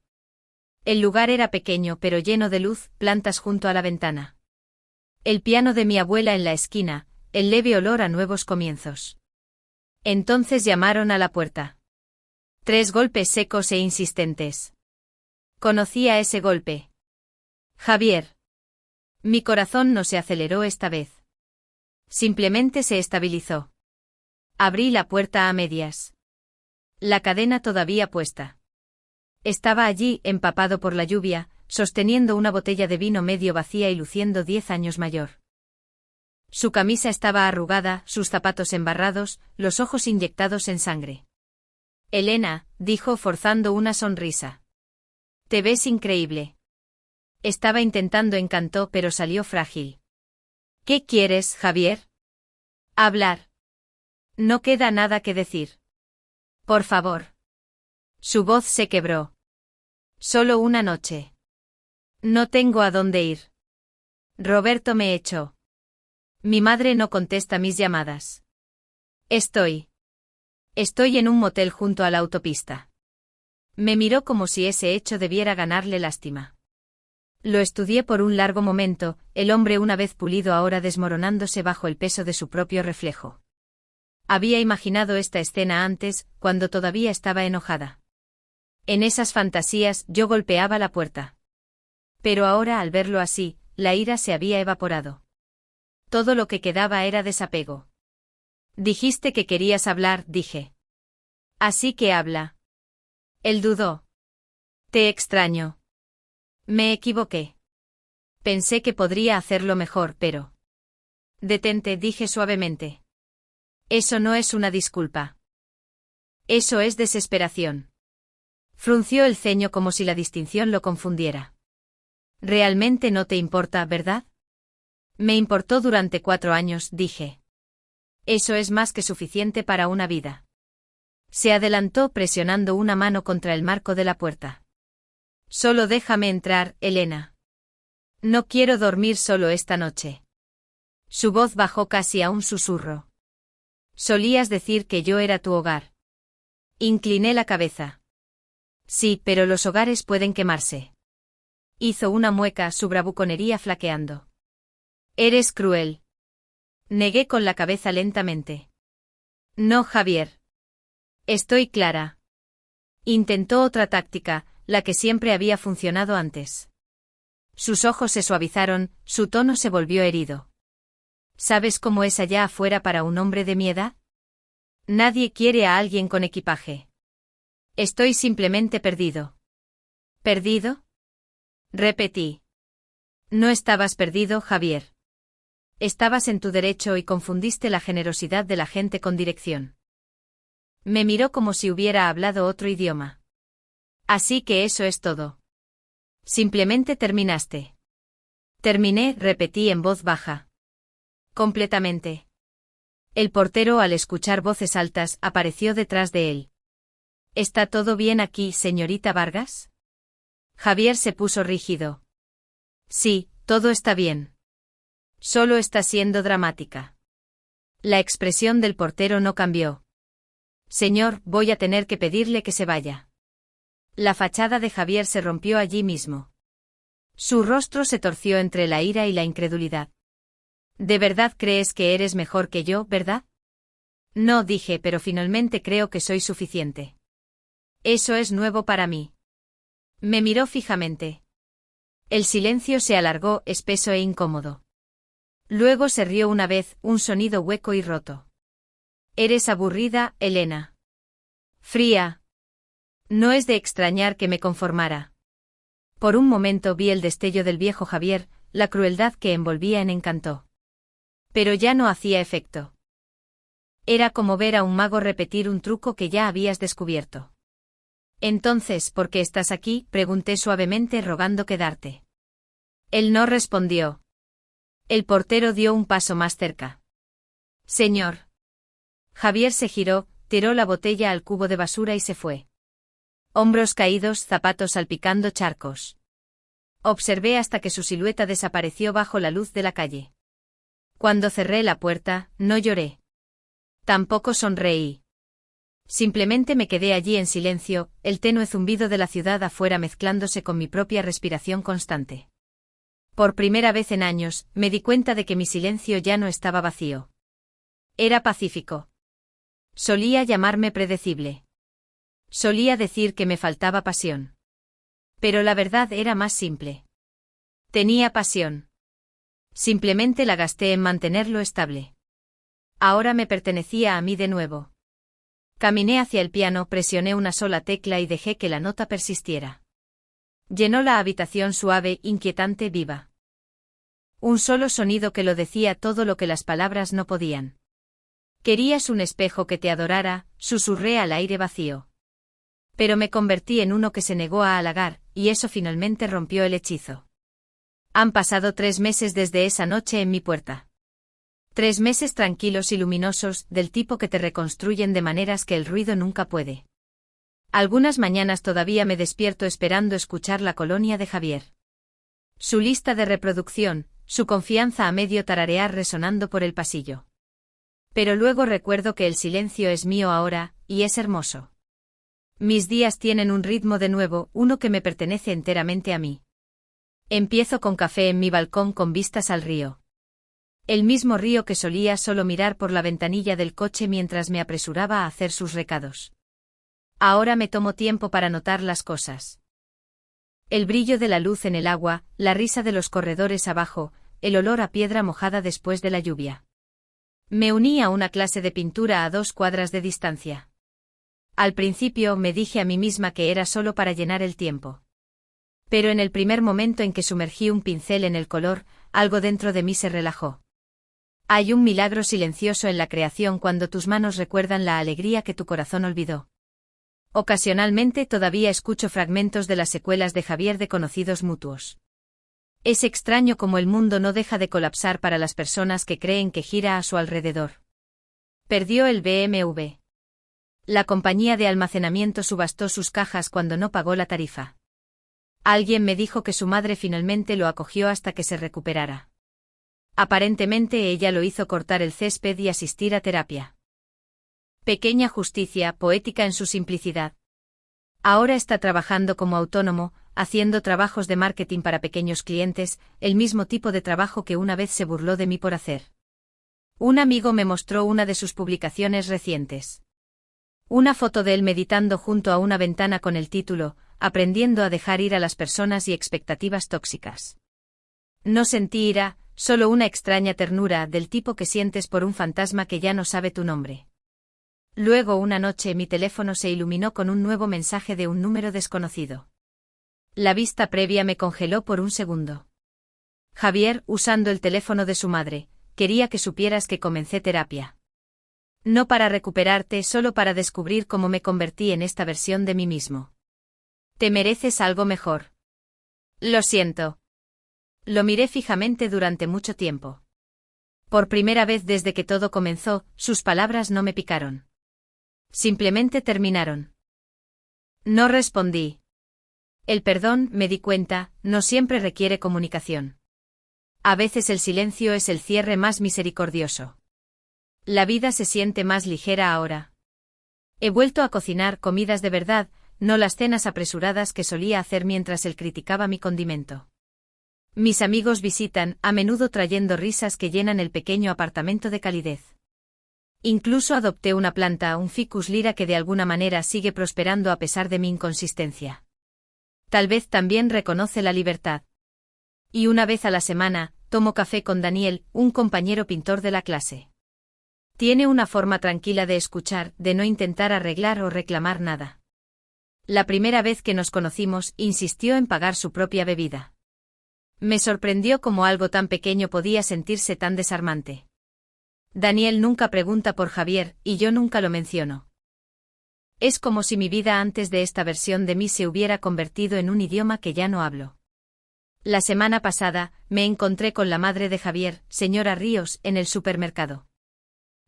El lugar era pequeño pero lleno de luz, plantas junto a la ventana. El piano de mi abuela en la esquina, el leve olor a nuevos comienzos. Entonces llamaron a la puerta. 3 golpes secos e insistentes. Conocía ese golpe. Javier. Mi corazón no se aceleró esta vez. Simplemente se estabilizó. Abrí la puerta a medias. La cadena todavía puesta. Estaba allí, empapado por la lluvia, sosteniendo una botella de vino medio vacía y luciendo 10 años mayor. Su camisa estaba arrugada, sus zapatos embarrados, los ojos inyectados en sangre. Elena, dijo forzando una sonrisa. Te ves increíble. Estaba intentando encantar, pero salió frágil. ¿Qué quieres, Javier? Hablar. No queda nada que decir. Por favor. Su voz se quebró. Solo una noche. No tengo a dónde ir. Roberto me echó. Mi madre no contesta mis llamadas. Estoy en un motel junto a la autopista. Me miró como si ese hecho debiera ganarle lástima. Lo estudié por un largo momento, el hombre una vez pulido ahora desmoronándose bajo el peso de su propio reflejo. Había imaginado esta escena antes, cuando todavía estaba enojada. En esas fantasías yo golpeaba la puerta. Pero ahora, al verlo así, la ira se había evaporado. Todo lo que quedaba era desapego. Dijiste que querías hablar, dije. Así que habla. Él dudó. Te extraño. Me equivoqué. Pensé que podría hacerlo mejor, pero... Detente, dije suavemente. Eso no es una disculpa. Eso es desesperación. Frunció el ceño como si la distinción lo confundiera. Realmente no te importa, ¿verdad? Me importó durante 4 años, dije. Eso es más que suficiente para una vida. Se adelantó presionando una mano contra el marco de la puerta. Solo déjame entrar, Elena. No quiero dormir solo esta noche. Su voz bajó casi a un susurro. Solías decir que yo era tu hogar. Incliné la cabeza. Sí, pero los hogares pueden quemarse. Hizo una mueca, su bravuconería flaqueando. Eres cruel. Negué con la cabeza lentamente. No, Javier. Estoy clara. Intentó otra táctica, la que siempre había funcionado antes. Sus ojos se suavizaron, su tono se volvió herido. ¿Sabes cómo es allá afuera para un hombre de mi edad? Nadie quiere a alguien con equipaje. Estoy simplemente perdido. ¿Perdido? Repetí. No estabas perdido, Javier. Estabas en tu derecho y confundiste la generosidad de la gente con dirección. Me miró como si hubiera hablado otro idioma. Así que eso es todo. Simplemente terminaste. Terminé, repetí en voz baja. Completamente. El portero, al escuchar voces altas, apareció detrás de él. ¿Está todo bien aquí, señorita Vargas? Javier se puso rígido. Sí, todo está bien. Solo está siendo dramática. La expresión del portero no cambió. Señor, voy a tener que pedirle que se vaya. La fachada de Javier se rompió allí mismo. Su rostro se torció entre la ira y la incredulidad. ¿De verdad crees que eres mejor que yo, verdad? No, dije, pero finalmente creo que soy suficiente. Eso es nuevo para mí. Me miró fijamente. El silencio se alargó, espeso e incómodo. Luego se rió una vez, un sonido hueco y roto. Eres aburrida, Elena. Fría. No es de extrañar que me conformara. Por un momento vi el destello del viejo Javier, la crueldad que envolvía en Encanto. Pero ya no hacía efecto. Era como ver a un mago repetir un truco que ya habías descubierto. Entonces, ¿por qué estás aquí?, pregunté suavemente, rogando quedarte. Él no respondió. El portero dio un paso más cerca. Señor. Javier se giró, tiró la botella al cubo de basura y se fue. Hombros caídos, zapatos salpicando charcos. Observé hasta que su silueta desapareció bajo la luz de la calle. Cuando cerré la puerta, no lloré. Tampoco sonreí. Simplemente me quedé allí en silencio, el tenue zumbido de la ciudad afuera mezclándose con mi propia respiración constante. Por primera vez en años, me di cuenta de que mi silencio ya no estaba vacío. Era pacífico. Solía llamarme predecible. Solía decir que me faltaba pasión. Pero la verdad era más simple. Tenía pasión. Simplemente la gasté en mantenerlo estable. Ahora me pertenecía a mí de nuevo. Caminé hacia el piano, presioné una sola tecla y dejé que la nota persistiera. Llenó la habitación suave, inquietante, viva. Un solo sonido que lo decía todo lo que las palabras no podían. Querías un espejo que te adorara, susurré al aire vacío. Pero me convertí en uno que se negó a halagar, y eso finalmente rompió el hechizo. Han pasado 3 meses desde esa noche en mi puerta. 3 meses tranquilos y luminosos, del tipo que te reconstruyen de maneras que el ruido nunca puede. Algunas mañanas todavía me despierto esperando escuchar la colonia de Javier. Su lista de reproducción, su confianza a medio tararear resonando por el pasillo. Pero luego recuerdo que el silencio es mío ahora, y es hermoso. Mis días tienen un ritmo de nuevo, uno que me pertenece enteramente a mí. Empiezo con café en mi balcón con vistas al río. El mismo río que solía solo mirar por la ventanilla del coche mientras me apresuraba a hacer sus recados. Ahora me tomo tiempo para notar las cosas. El brillo de la luz en el agua, la risa de los corredores abajo, el olor a piedra mojada después de la lluvia. Me uní a una clase de pintura a 2 cuadras de distancia. Al principio me dije a mí misma que era solo para llenar el tiempo. Pero en el primer momento en que sumergí un pincel en el color, algo dentro de mí se relajó. Hay un milagro silencioso en la creación cuando tus manos recuerdan la alegría que tu corazón olvidó. Ocasionalmente todavía escucho fragmentos de las secuelas de Javier de Conocidos Mutuos. Es extraño cómo el mundo no deja de colapsar para las personas que creen que gira a su alrededor. Perdió el BMW. La compañía de almacenamiento subastó sus cajas cuando no pagó la tarifa. Alguien me dijo que su madre finalmente lo acogió hasta que se recuperara. Aparentemente ella lo hizo cortar el césped y asistir a terapia. Pequeña justicia, poética en su simplicidad. Ahora está trabajando como autónomo, haciendo trabajos de marketing para pequeños clientes, el mismo tipo de trabajo que una vez se burló de mí por hacer. Un amigo me mostró una de sus publicaciones recientes. Una foto de él meditando junto a una ventana con el título, Aprendiendo a dejar ir a las personas y expectativas tóxicas. No sentí ira, solo una extraña ternura del tipo que sientes por un fantasma que ya no sabe tu nombre. Luego una noche mi teléfono se iluminó con un nuevo mensaje de un número desconocido. La vista previa me congeló por un segundo. Javier, usando el teléfono de su madre, quería que supieras que comencé terapia. No para recuperarte, solo para descubrir cómo me convertí en esta versión de mí mismo. Te mereces algo mejor. Lo siento. Lo miré fijamente durante mucho tiempo. Por primera vez desde que todo comenzó, sus palabras no me picaron. Simplemente terminaron. No respondí. El perdón, me di cuenta, no siempre requiere comunicación. A veces el silencio es el cierre más misericordioso. La vida se siente más ligera ahora. He vuelto a cocinar comidas de verdad, no las cenas apresuradas que solía hacer mientras él criticaba mi condimento. Mis amigos visitan, a menudo trayendo risas que llenan el pequeño apartamento de calidez. Incluso adopté una planta, un ficus lira que de alguna manera sigue prosperando a pesar de mi inconsistencia. Tal vez también reconoce la libertad. Y una vez a la semana, tomo café con Daniel, un compañero pintor de la clase. Tiene una forma tranquila de escuchar, de no intentar arreglar o reclamar nada. La primera vez que nos conocimos, insistió en pagar su propia bebida. Me sorprendió cómo algo tan pequeño podía sentirse tan desarmante. Daniel nunca pregunta por Javier, y yo nunca lo menciono. Es como si mi vida antes de esta versión de mí se hubiera convertido en un idioma que ya no hablo. La semana pasada, me encontré con la madre de Javier, señora Ríos, en el supermercado.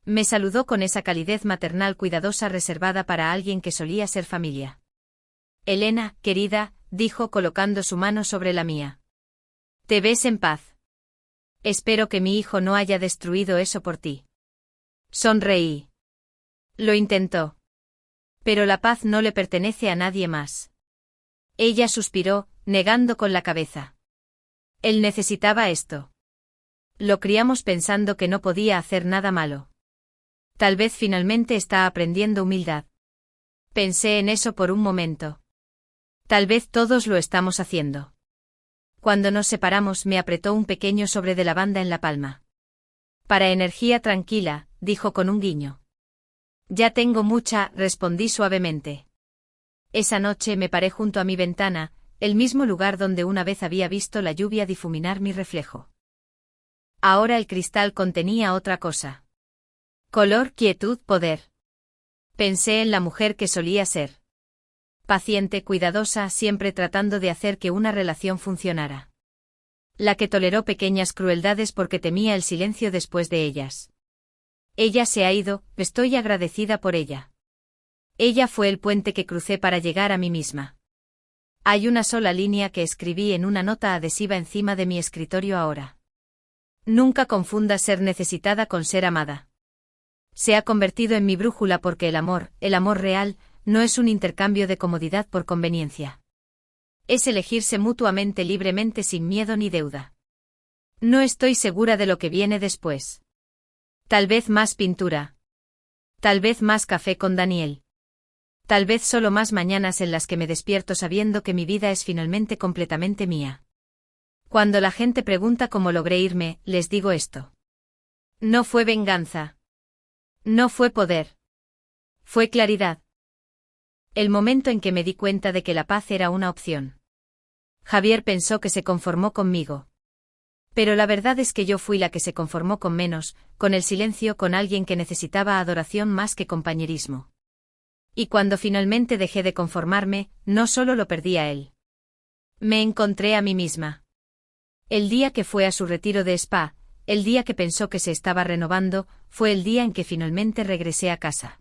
Me saludó con esa calidez maternal cuidadosa reservada para alguien que solía ser familia. Elena, querida, dijo colocando su mano sobre la mía. ¿Te ves en paz? Espero que mi hijo no haya destruido eso por ti. Sonreí. Lo intentó. Pero la paz no le pertenece a nadie más. Ella suspiró, negando con la cabeza. Él necesitaba esto. Lo criamos pensando que no podía hacer nada malo. Tal vez finalmente está aprendiendo humildad. Pensé en eso por un momento. Tal vez todos lo estamos haciendo. Cuando nos separamos me apretó un pequeño sobre de lavanda en la palma. Para energía tranquila, dijo con un guiño. Ya tengo mucha, respondí suavemente. Esa noche me paré junto a mi ventana, el mismo lugar donde una vez había visto la lluvia difuminar mi reflejo. Ahora el cristal contenía otra cosa. Color, quietud, poder. Pensé en la mujer que solía ser. Paciente, cuidadosa, siempre tratando de hacer que una relación funcionara. La que toleró pequeñas crueldades porque temía el silencio después de ellas. Ella se ha ido, estoy agradecida por ella. Ella fue el puente que crucé para llegar a mí misma. Hay una sola línea que escribí en una nota adhesiva encima de mi escritorio ahora. Nunca confunda ser necesitada con ser amada. Se ha convertido en mi brújula porque el amor real, no es un intercambio de comodidad por conveniencia. Es elegirse mutuamente libremente sin miedo ni deuda. No estoy segura de lo que viene después. Tal vez más pintura. Tal vez más café con Daniel. Tal vez solo más mañanas en las que me despierto sabiendo que mi vida es finalmente completamente mía. Cuando la gente pregunta cómo logré irme, les digo esto. No fue venganza. No fue poder. Fue claridad. El momento en que me di cuenta de que la paz era una opción. Javier pensó que se conformó conmigo. Pero la verdad es que yo fui la que se conformó con menos, con el silencio, con alguien que necesitaba adoración más que compañerismo. Y cuando finalmente dejé de conformarme, no solo lo perdí a él. Me encontré a mí misma. El día que fue a su retiro de spa, el día que pensó que se estaba renovando, fue el día en que finalmente regresé a casa.